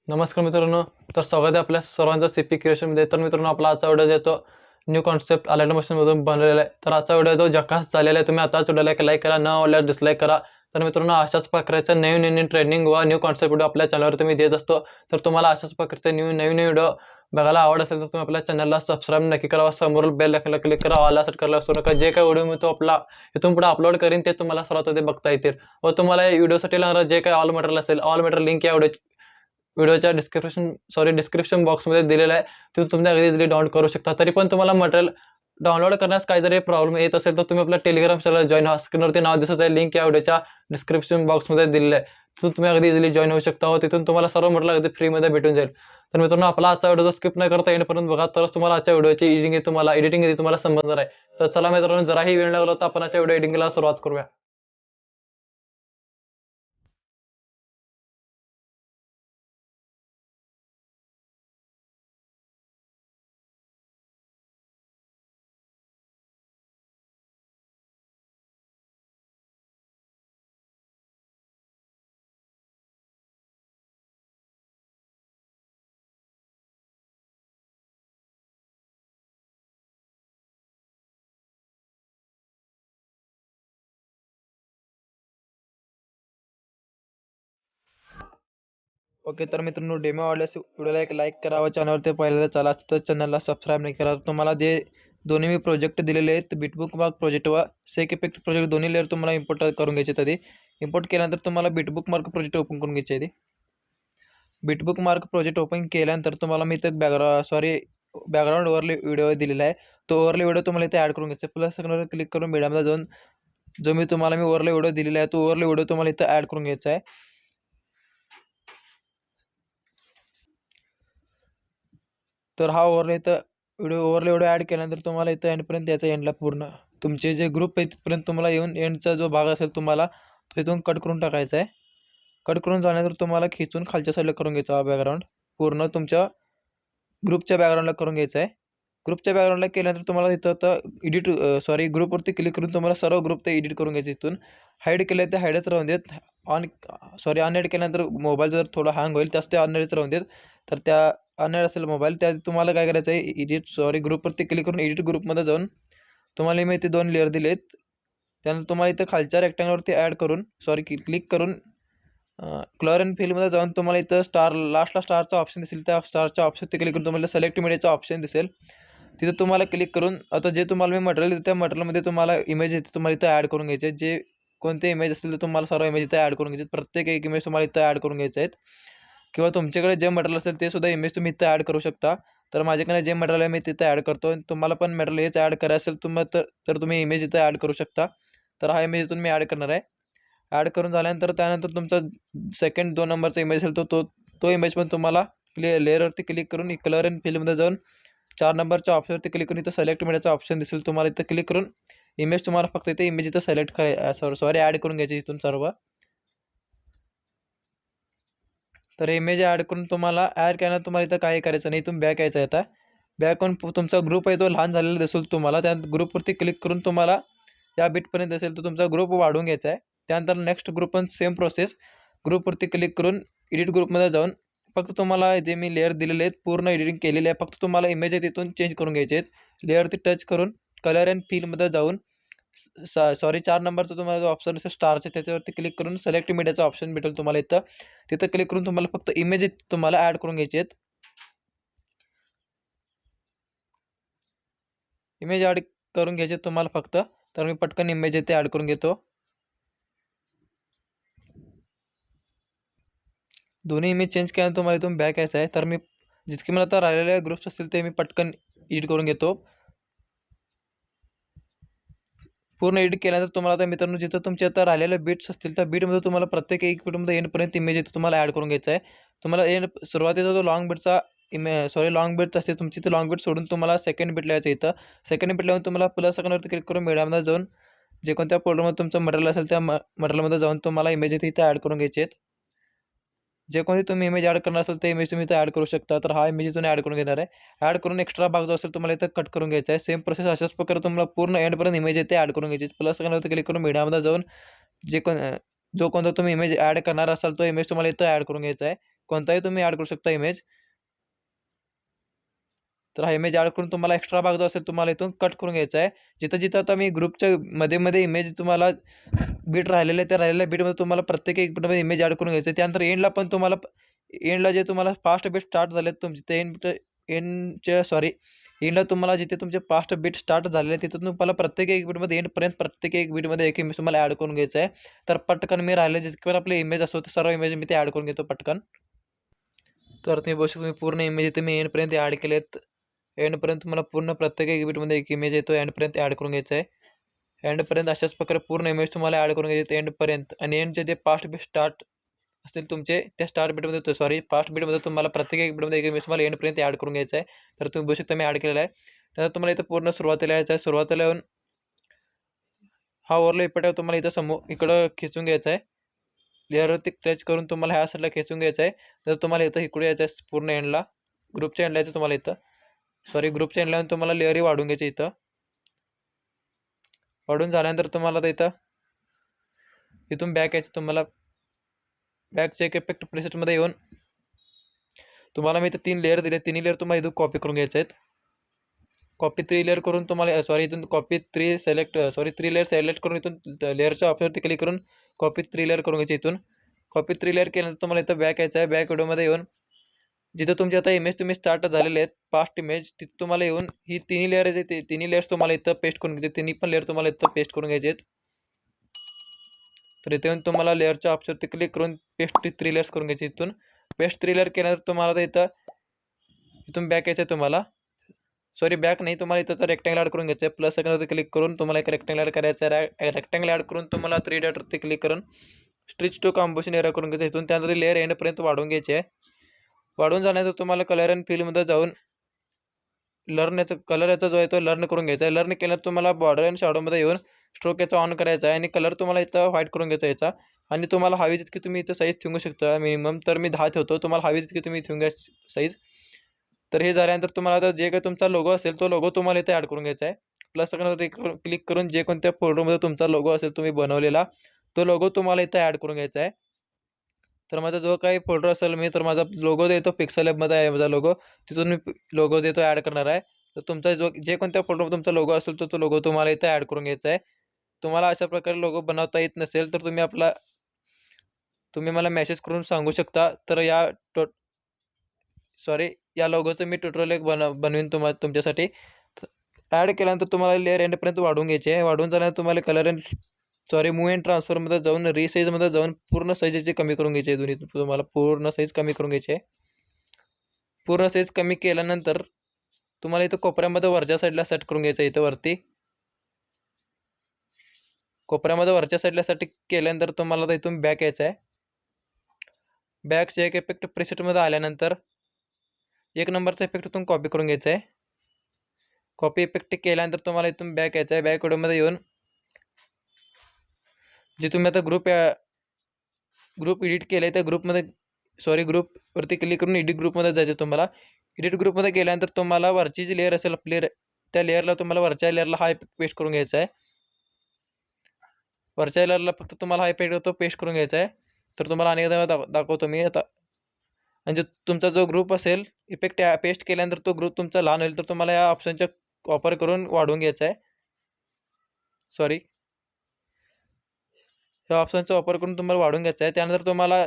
नमस्कार मित्रांनो. तर स्वागत आहे आपल्या सर्वांचं सीपी क्रिएशनमध्ये. तर मित्रांनो, आपला आजचा व्हिडिओ जो आहे तो न्यू कॉन्सेप्ट अलाइट मशीनमधून बनवलेला आहे. तर आजचा व्हिडिओ तो झकास झालेला आहे. तुम्ही आताच व्हिडिओला लाईक करा, न आवडल्यास डिसलाईक करा. तर मित्रांनो, अशाच प्रकारचं नवीन ट्रेंडिंग व न्यू कॉन्सेप्ट व्हिडिओ आपल्या चॅनलवर तुम्ही देत असतो. तर तुम्हाला अशाच प्रकारचे नवीन व्हिडिओ बघायला आवड असेल तर तुम्ही आपल्या चॅनलला सबस्क्राईब नक्की करा. समोर बेल आयकॉनला क्लिक करा, ऑलला सेट करायला विसरू नका. जे काही व्हिडिओ मी तो आपला इथून पुढे अपलोड करीन ते तुम्हाला सर्वात आधी बघता येतील. व तुम्हाला या व्हिडिओसाठी लागणारं जे काही ऑल मटेरियल असेल, ऑल मटेरियल लिंक या व्हिडिओच्या डिस्क्रिप्शन बॉक्समध्ये दिलेलं आहे. तिथून तुम्ही अगदी इझिली डाउनलोड करू शकता. तरी पण तुम्हाला मटेरियल डाउनलोड करण्यास काही जरी प्रॉब्लेम येत असेल तर तुम्ही आपल्या टेलिग्राम चॅनल जॉइन व्हा. स्क्रीनवरती नाव दिसत आहे, लिंक या व्हिडिओच्या डिस्क्रिप्शन बॉक्समध्ये दिलेलं आहे. तिथून तुम्ही अगदी इझिली जॉइन होऊ शकता व तिथून तुम्हाला सर्व मटेरियल अगदी फ्रीमध्ये भेटून जाईल. तर मित्रांनो, आपला आजचा व्हिडिओ स्किप न करता एंडपर्यंत बघा, तरच तुम्हाला आजच्या व्हिडिओची एडिटिंग तुम्हाला समजणार आहे. तर चला मित्रांनो, जराही वेळ लागला तर आपण आजच्या व्हिडिओ एडिटिंगला सुरुवात करूया. ओके, तर मित्रांनो, डेमो आवडल्यास व्हिडिओला एक लाईक करा व चॅनलवरती पहिल्यांदा चाला असतं तर चॅनलला सबस्क्राईब नाही करा. तुम्हाला जे दोन्ही मी प्रोजेक्ट दिलेले आहेत, बिटबुक मार्क प्रोजेक्ट व सेक इफेक्ट प्रोजेक्ट, दोन्ही लेअर तुम्हाला इम्पोर्ट करून घ्यायचे. आधी इम्पोर्ट केल्यानंतर तुम्हाला बिटबुक मार्क प्रोजेक्ट ओपन करून घ्यायचे आहे. बिटबुक मार्क प्रोजेक्ट ओपन केल्यानंतर तुम्हाला मी इथं बॅकग्राऊंड ओव्हरले व्हिडिओ दिलेला आहे. तो ओव्हरले व्हिडिओ तुम्हाला इथे ॲड करून घ्यायचा. प्लस सेकंडवर क्लिक करून मीडियामध्ये जाऊन जो मी तुम्हाला ओव्हरले व्हिडिओ दिलेला आहे, तो ओव्हरले व्हिडिओ तुम्हाला इथं ॲड करून घ्यायचा आहे. तर हा ओव्हरले इथं ओव्हरले ॲड केल्यानंतर तुम्हाला इथं एंडपर्यंत यायचं. एंडला पूर्ण तुमचे जे ग्रुप आहे तिथपर्यंत तुम्हाला येऊन एंडचा जो भाग असेल तुम्हाला तो इथून कट करून टाकायचा आहे. कट करून झाल्यानंतर तुम्हाला खिचून खालच्या साईडला करून घ्यायचा हा बॅकग्राऊंड पूर्ण तुमच्या ग्रुपच्या बॅकग्राऊंडला करून घ्यायचा आहे. ग्रुपच्या बॅकग्राऊंडला केल्यानंतर तुम्हाला इथं आता ग्रुपवरती क्लिक करून तुम्हाला सर्व ग्रुप ते एडिट करून घ्यायचे. इथून हाईड केलं ते हाईडच राहून देत. अनहाईड केल्यानंतर मोबाईल जर थोडा हँग होईल त्यास ते अनहाईडच राहून देत. तर त्या अनहाईड असेल मोबाईल, त्या तुम्हाला काय करायचं आहे, ग्रुपवरती क्लिक करून एडिट ग्रुपमध्ये जाऊन तुम्हाला मी इथे 2 लेअर दिलेत. त्यानंतर तुम्हाला इथं खालच्या रेक्टँगलवरती क्लिक करून कलर अँड फिलमध्ये जाऊन तुम्हाला इथं लास्टला स्टारचा ऑप्शन दिसेल. त्या स्टारच्या ऑप्शनवरती क्लिक करून तुम्हाला सिलेक्ट मीडियाचा ऑप्शन दिसेल. तिथं तुम्हाला क्लिक करून आता जे तुम्हाला मी मटेरियल देते त्या मटेरियलमध्ये तुम्हाला इमेज येते, तुम्हाला इथं ॲड करून घ्यायचे. जे कोणते इमेज असतील तर तुम्हाला सर्व इमेज इथं ॲड करून घ्यायचे. प्रत्येक एक इमेज तुम्हाला इथं ॲड करून घ्यायचे आहेत. किंवा तुमच्याकडे जे मटेरियल असेल ते सुद्धा इमेज तुम्ही इथं ॲड करू शकता. तर माझ्याकडे जे मटेरियल आहे मी तिथं ॲड करतो. तुम्हाला पण मटेरियल हेच ॲड करायचं असेल तर तुम्ही इमेज इथं ॲड करू शकता. तर हा इमेज इथून मी ॲड करणार आहे. ॲड करून झाल्यानंतर त्यानंतर तुमचा सेकंड 2 नंबरचा इमेज असेल तो इमेज पण तुम्हाला लेअरवरती क्लिक करून कलर अँड फिलमध्ये जाऊन 4 नंबरच्या ऑप्शनवरती क्लिक करून इथं सिलेक्ट मीडियाचा ऑप्शन दिसेल. तुम्हाला इथं क्लिक करून इमेज तुम्हाला फक्त इथे इमेज इथं सिलेक्ट ॲड करून घ्यायची इथून सर्व. तर इमेज ॲड करून तुम्हाला ॲड केल्यानंतर तुम्हाला इथं काही करायचं नाही. इथून बॅक यायचं आहे. आता बॅक होऊन तुमचा ग्रुप आहे तो लहान झालेला दिसेल तुम्हाला. त्या ग्रुपवरती क्लिक करून तुम्हाला या बिटपर्यंत असेल तर तुमचा ग्रुप वाढवून घ्यायचा आहे. त्यानंतर नेक्स्ट ग्रुप पण सेम प्रोसेस. ग्रुपवरती क्लिक करून एडिट ग्रुपमध्ये जाऊन फक्त तुम्हाला जे मी लेअर दिलेले आहेत पूर्ण एडिटिंग केलेले आहे. फक्त तुम्हाला इमेज आहे तिथून चेंज करून घ्यायचे आहेत. लेअरवरती टच करून कलर अँड फिलमध्ये जाऊन 4 नंबरचा तुम्हाला जो ऑप्शन असेल स्टारचे त्याच्यावरती क्लिक करून सिलेक्ट मीडियाचा ऑप्शन भेटेल तुम्हाला इथं. तिथं क्लिक करून तुम्हाला फक्त इमेज तुम्हाला ॲड करून घ्यायचे आहेत. इमेज ॲड करून घ्यायचे तुम्हाला फक्त. तर मी पटकन इमेज इथे ॲड करून घेतो. दोन्ही इमेज चेंज केल्यानंतर तुम्हाला इथून बॅक यायचं आहे. तर मी जितके मला आता राहिलेले ग्रुप्स असतील ते मी पटकन एडिट करून घेतो. पूर्ण एडिट केल्यानंतर तुम्हाला आता मित्रांनो जिथं तुमचे आता राहिलेले बीट्स असतील त्या बीटमध्ये तुम्हाला प्रत्येक एक बीटमध्ये एंडपर्यंत इमेज इथं तुम्हाला ॲड करून घ्यायचा आहे. तुम्हाला सुरुवातीचा जो लॉंग बीट असते तुमची, ते लॉंग बीट सोडून तुम्हाला सेकंड बीट लिहायचं इथं. सेकंड बीट लावून तुम्हाला प्लस आयकॉनवरती क्लिक करून मीडियामध्ये जाऊन जे कोणत्या फोल्डरमध्ये तुमचं मटेरियल असेल त्या मटेरियलमध्ये जाऊन तुम्हाला इमेज इथं ॲड करून घ्यायचे आहेत. जे कोणती तुम्ही इमेज ॲड करणार असेल ते इमेज तुम्ही इथं ॲड करू शकता. तर हा इमेज इथून ॲड करून घेणार आहे. ॲड करून एक्स्ट्रा भाग जो असेल तुम्हाला इथं कट करून घ्यायचा आहे. सेम प्रोसेस अशाच प्रकारे तुम्हाला पूर्ण एंडपर्यंत इमेज इथे ॲड करून घ्यायची. प्लस आयकॉनवरती क्लिक करून मीडियामध्ये जाऊन जो कोणता तुम्ही इमेज ॲड करणार असाल तो इमेज तुम्हाला इथं ॲड करून घ्यायचा आहे. कोणताही तुम्ही ॲड करू शकता इमेज. तर हा इमेज ॲड करून तुम्हाला एक्स्ट्रा भाग जो असेल तुम्हाला इथून कट करून घ्यायचा आहे. जिथं आता मी ग्रुपच्या मध्ये इमेज तुम्हाला बीट राहिलेले त्या राहिलेल्या बीटमध्ये तुम्हाला प्रत्येक एक बीटमध्ये इमेज ॲड करून घ्यायचं आहे. त्यानंतर एंडला पण तुम्हाला एंडला जे तुम्हाला फास्ट बीट स्टार्ट झालेत तुमचे ते एंडला तुम्हाला जिथे तुमचे फास्ट बीट स्टार्ट झालेले तिथून तुम्हाला प्रत्येक एक बीटमध्ये एंडपर्यंत प्रत्येक एक बीटमध्ये एक इमेज तुम्हाला ॲड करून घ्यायचं आहे. तर पटकन मी राहिले जितके पण आपले इमेज असतो सर्व इमेज मी ते ॲड करून घेतो पटकन. तर तुम्ही बघू शकता तुम्ही पूर्ण इमेज इथे मी एंडपर्यंत ॲड केलेत. एंडपर्यंत तुम्हाला पूर्ण प्रत्येक एक बीटमध्ये एक इमेज येतो एंडपर्यंत ॲड करून घ्यायचा आहे. एंडपर्यंत अशाच प्रकारे पूर्ण इमेज तुम्हाला ॲड करून घ्यायचे एंडपर्यंत. आणि एंडचे जे फास्ट बीट स्टार्ट असतील तुमचे त्या स्टार्ट बीटमध्ये फास्ट बीटमध्ये तुम्हाला प्रत्येक एक बीटमध्ये एक इमेज तुम्हाला एंडपर्यंत ॲड करून घ्यायचा आहे. तर तुम्ही बघू शकता मी ॲड केलेला आहे. त्यानंतर तुम्हाला इथं पूर्ण सुरुवातीला यायचं आहे. सुरुवातीला येऊन हा ओव्हरले इफेक्ट तुम्हाला इथं इकडं खेचून घ्यायचा आहे. लेअरवरती टच करून तुम्हाला ह्या साईडला खेचून घ्यायचं आहे. तर तुम्हाला इथं इकडे यायचं आहे पूर्ण एंडला ग्रुपच्या एंडला यायचं तुम्हाला इथं ग्रुपच्या एंडला तुम्हाला लेअरही वाढून घ्यायची इथं. वाढून झाल्यानंतर तुम्हाला तर इथून बॅक यायचं तुम्हाला बॅकचे एक इफेक्ट प्रेसेटमध्ये येऊन तुम्हाला मी इथं 3 लेअर दिले. तिन्ही लेअर तुम्हाला इथून कॉपी करून घ्यायचे आहेत. कॉपी 3 लेअर करून तुम्हाला इथून कॉपी 3 लेअर सिलेक्ट करून इथून लेअरच्या ऑप्शनवरती क्लिक करून कॉपी 3 लेअर करून घ्यायची. इथून कॉपी 3 लेअर केल्यानंतर तुम्हाला इथं बॅक यायचं आहे. बॅक व्हिडिओमध्ये येऊन जिथं तुमचे आता इमेज तुम्ही स्टार्ट झालेले आहेत फास्ट इमेज तिथं तुम्हाला येऊन ही तिन्ही लेअर आहे ते तिन्ही लेअर्स तुम्हाला इथं पेस्ट करून घ्यायचे. तिन्ही पण लेअर तुम्हाला इथं पेस्ट करून घ्यायचे आहेत. तर इथे येऊन तुम्हाला लेअरच्या ऑप्शनवरती क्लिक करून पेस्ट 3 लेअर्स करून घ्यायचे. इथून पेस्ट 3 लेअर केल्यानंतर तुम्हाला तर इथून बॅक यायचं आहे. तुम्हाला बॅक नाही तुम्हाला इथं रेक्टँगल ॲड करून घ्यायचं आहे. प्लस सेकंडवरती क्लिक करून तुम्हाला एक रेक्टँगल ॲड करायचं आहे. रेक्टँगल ॲड करून तुम्हाला 3 डॉटवरती क्लिक करून स्ट्रिच टू कॉम्पोजिशन एरिया करून घ्यायचं. इथून त्यानंतर लेअर एंडपर्यंत वाढवून घ्यायचे आहे. वाढून झाल्यानंतर तुम्हाला कलर अँड फिलमध्ये जाऊन कलर याचा जो आहे तो लर्न करून घ्यायचा आहे. लर्न केल्यानंतर तुम्हाला बॉर्डर अँड शॅडोमध्ये येऊन स्ट्रोक याचा ऑन करायचा आहे आणि कलर तुम्हाला इथं व्हाईट करून घ्यायचा याचा. आणि तुम्हाला हवी तितकी तुम्ही इथं साईज ठेवू शकता मिनिमम. तर मी 10 ठेवतो. तुम्हाला हवी तितकी तुम्ही ठेवून घ्या साईज. तर हे झाल्यानंतर तुम्हाला आता जे काही तुमचा लोगो असेल तो लोगो तुम्हाला इथे ॲड करून घ्यायचा आहे. प्लस सेकंडवरती क्लिक करून जे कोणत्या फोल्डरमध्ये तुमचा लोगो असेल तुम्ही बनवलेला तो लोगो तुम्हाला इथे ॲड करून घ्यायचा आहे. तर माझा जो काही फोल्डर असेल तर माझा लोगो देतो पिक्सल लॅबमध्ये आहे माझा लोगो. तिथून मी लोगो देतो ॲड करणार आहे. तर तुमचा जे कोणत्या फोल्डरमध्ये तुमचा लोगो असेल तो लोगो तुम्हाला इथे ॲड करून घ्यायचा आहे. तुम्हाला अशा प्रकारे लोगो बनवता येत नसेल तर तुम्ही मला मेसेज करून सांगू शकता. तर या लोगोचं मी ट्युटोरियल एक बनवीन तुमच्यासाठी. ॲड केल्यानंतर तुम्हाला लेअर एंडपर्यंत वाढवून घ्यायचे आहे. वाढवून झाल्यानंतर तुम्हाला कलर मूव अँड ट्रान्सफरमध्ये जाऊन रिसाईजमध्ये जाऊन पूर्ण साईजची कमी करून घ्यायची आहे. दोन्ही तुम्हाला पूर्ण साईज कमी करून घ्यायची आहे. पूर्ण साईज कमी केल्यानंतर तुम्हाला इथं कोपऱ्यामध्ये वरच्या साईडला सेट करून घ्यायचं आहे. इथं वरती कोपऱ्यामध्ये वरच्या साईडला सेट केल्यानंतर तुम्हाला तर इथून बॅक यायचं आहे. बॅकचे एक इफेक्ट प्रेसेटमध्ये आल्यानंतर 1 नंबरचा इफेक्ट इथून कॉपी करून घ्यायचा आहे. कॉपी इफेक्ट केल्यानंतर तुम्हाला इथून बॅक यायचं आहे. बॅक व्हिडिओमध्ये येऊन जे तुम्ही आता ग्रुप एडिट केलं आहे त्या ग्रुपवरती क्लिक करून एडिट ग्रुपमध्ये जायचं. तुम्हाला एडिट ग्रुपमध्ये गेल्यानंतर तुम्हाला वरची जी लेअर असेल आपली त्या लेअरला तुम्हाला वरच्या लेअरला हा इफेक्ट पेस्ट करून घ्यायचा आहे. वरच्या लेअरला फक्त तुम्हाला हा इफेक्ट तो पेस्ट करून घ्यायचा आहे. तर तुम्हाला अनेकदा दाखवतो मी आता. म्हणजे तुमचा जो ग्रुप असेल इफेक्ट पेस्ट केल्यानंतर तो ग्रुप तुमचा लहान होईल. तर तुम्हाला या ऑप्शनचा वापर करून वाढवून घ्यायचा आहे. या ऑप्शनचा वापर करून तुम्हाला वाढून घ्यायचा आहे. त्यानंतर तुम्हाला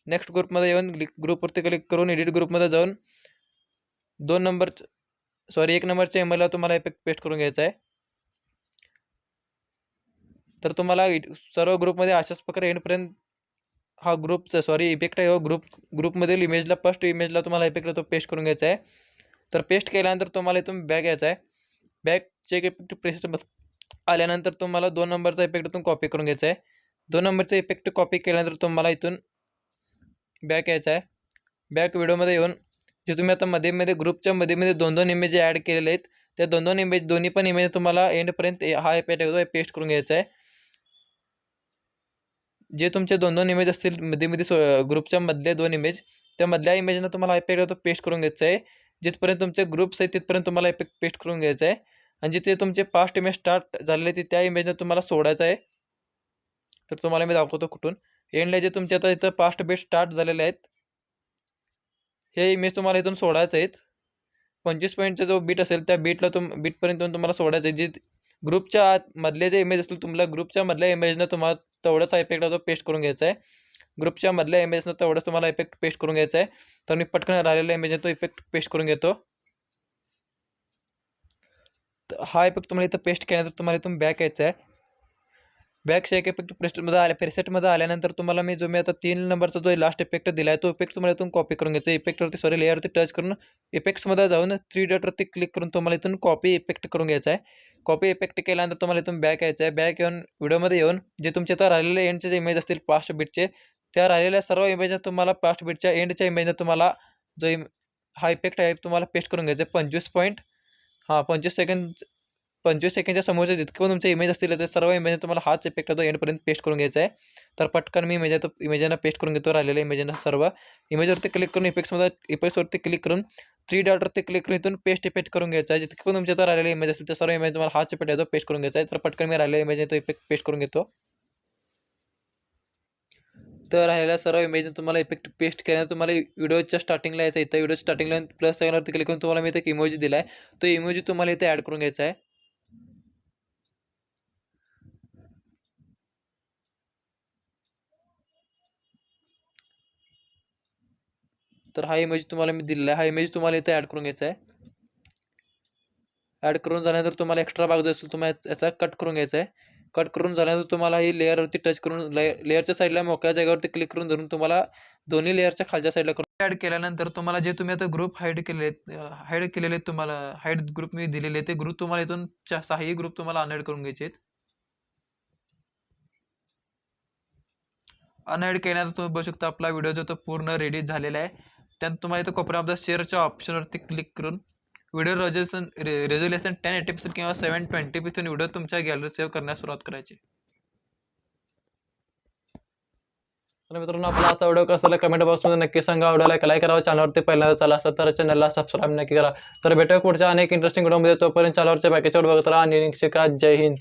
नेक्स्ट ग्रुपमध्ये येऊन ग्रुपवरती क्लिक करून एडिट ग्रुपमध्ये जाऊन 1 नंबरच्या इमेजला तुम्हाला इफेक्ट पेस्ट करून घ्यायचा आहे. तर तुम्हाला सर्व ग्रुपमध्ये अशाच प्रकारे एंडपर्यंत हा इफेक्ट आहे. ग्रुपमधील इमेजला फर्स्ट इमेजला तुम्हाला इफेक्ट तो पेस्ट करून घ्यायचा आहे. तर पेस्ट केल्यानंतर तुम्हाला इथून बॅक यायचा आहे. बॅकचे एक इफेक्ट प्रेसेट आल्यानंतर तुम्हाला 2 नंबरचा इफेक्ट इथून कॉपी करून घ्यायचा आहे. 2 नंबरचा इफेक्ट कॉपी केल्यानंतर तुम्हाला इथून बॅक यायचा आहे. बॅक व्हिडिओमध्ये येऊन जे तुम्ही आता मध्ये ग्रुपच्या मध्ये 2 इमेज ॲड केलेले आहेत त्या 2 इमेज दोन्ही पण इमेज तुम्हाला एंडपर्यंत हा इफेक्ट आहे पेस्ट करून घ्यायचा आहे. जे तुमचे 2 इमेज असतील मध्ये ग्रुपच्या मधले 2 इमेज त्या मधल्या इमेजनं तुम्हाला इफेक्ट तो पेस्ट करून घ्यायचा आहे. जिथपर्यंत तुमचे ग्रुप्स आहेत तिथपर्यंत तुम्हाला इफेक्ट पेस्ट करून घ्यायचा आहे. आणि जिथे तुमचे फास्ट इमेज स्टार्ट झालेले ते त्या इमेजनं तुम्हाला सोडायचं आहे. तर तुम्हाला मी दाखवतो कुठून एंडला जे तुमचे आता इथं फास्ट बेस स्टार्ट झालेले आहेत हे इमेज तुम्हाला इथून सोडायचं आहेत. 25 पॉईंटचा जो बीट असेल त्या बीटला बीटपर्यंत तुम्हाला सोडायचं आहे. जे ग्रुपच्या मधले जे इमेज असतील तुम्हाला ग्रुपच्या मधल्या इमेजनं तुम्हाला तेवढाच इफेक्ट तो पेस्ट करून घ्यायचा आहे. ग्रुपच्या मधल्या इमेजनं तेवढंच तुम्हाला इफेक्ट पेस्ट करून घ्यायचा आहे. तर मी पटकन राहिलेल्या इमेजनं तो इफेक्ट पेस्ट करून घेतो. हा इफेक्ट तुम्हाला इथं पेस्ट केल्यानंतर तुम्हाला इथून बॅक यायचं आहे. बॅक शेक इफेक्ट प्रेसेटमध्ये आल्यानंतर तुम्हाला मी आता 3 नंबरचा जो लास्ट इफेक्ट दिला आहे तो इफेक्ट तुम्हाला इथून कॉपी करून घ्यायचा. इफेक्टवरती लेअरवरती टच करून इफेक्ट्समध्ये जाऊन 3 डॉटवरती क्लिक करून तुम्हाला इथून कॉपी इफेक्ट करून घ्यायचा आहे. कॉपी इफेक्ट केल्यानंतर तुम्हाला इथून बॅक यायचं आहे. बॅक येऊन व्हिडिओमध्ये येऊन जे तुमचे आता राहिलेले एंडचे जे इमेज असतील पास्ट बीटचे त्या राहिलेल्या सर्व इमेजनं तुम्हाला पास्ट बीटच्या एंडच्या इमेजनं तुम्हाला जो हा इफेक्ट आहे तुम्हाला पेस्ट करून घ्यायचा आहे. 25 सेकंडच्या समोरचे जितके पण तुमचे इमेज असतील ते सर्व इमेज तुम्हाला हाच इफेक्ट तो एंडपर्यंत पेस्ट करून घ्यायचा आहे. तर पटकन मी इमेजना पेस्ट करून घेतो राहिलेल्या इमेजना सर्व. इमेजवरती क्लिक करून इफेक्ट्सवरती क्लिक करून 3 डॉटवरती क्लिक करून इथून पेस्ट इफेक्ट करून घ्यायचा आहे. जितके पण तुमचे तर राहिलेले इमेज असतील ते सर्व इमेज तुम्हाला हाच इफेक्ट आहे तो पेस्ट करून घ्यायचा आहे. तर पटकन मी राहिलेल्या इमेज तो इफेक्ट पेस्ट करून घेतो. तर राहिलेल्या सर्व इमेज तुम्हाला इफेक्ट पेस्ट केल्यानंतर तुम्हाला व्हिडिओच्या स्टार्टिंगला यायचं. इथं व्हिडिओ स्टार्टिंगला प्लस साईनवरती क्लिक करून तुम्हाला मी इथे एक इमोजी दिला आहे. तो इमोजी तुम्हाला इथे ॲड करून घ्यायचा आहे. तर हा इमेज तुम्हाला मी दिलेला आहे. हा इमेज तुम्हाला इथे ॲड करून घ्यायचा आहे. ॲड करून झाल्यानंतर तुम्हाला एक्स्ट्रा भाग जो असेल तुम्हाला याचा कट करून घ्यायचा आहे. कट करून झाल्यानंतर तुम्हाला ही लेअरवरती टच करून लेअरच्या साईडला मोकळ्या जागेवरती क्लिक करून धरून तुम्हाला दोन्ही लेअरच्या खालच्या साईडला करून ॲड केल्यानंतर तुम्हाला जे तुम्ही आता ग्रुप हाईड केलेले तुम्हाला हाईड ग्रुप मी दिलेले ते ग्रुप तुम्हाला इथून 6 ग्रुप तुम्हाला अनॲड करून घ्यायचे आहेत. अनॲड केल्यानंतर तुम्ही बघू शकता आपला व्हिडिओ जो तो पूर्ण रेडी झालेला आहे. त्यात तुम्हाला इथं कोपऱ्यामध्ये शेअरच्या ऑप्शनवरती क्लिक करून व्हिडिओ रेझोल्युशन 1080p किंवा 720p व्हिडिओ तुमच्या गॅलरीत सेव्ह करण्यास सुरुवात करायची. तर मित्रांनो आपला आजचा व्हिडिओ कसा आला कमेंट बॉक्समध्ये नक्की सांगा. व्हिडिओला लाईक करावा. चॅनलवरती पहिल्यांदा चला असं तर चॅनलला सबस्क्राईब नक्की करा. तर भेटूया पुढच्या अनेक इंटरेस्टिंग व्हिडिओमध्ये. तोपर्यंत चॅनलवरच्या बाकीच्या व्हिडिओ बघत राहा आणि शिका. जय हिंद.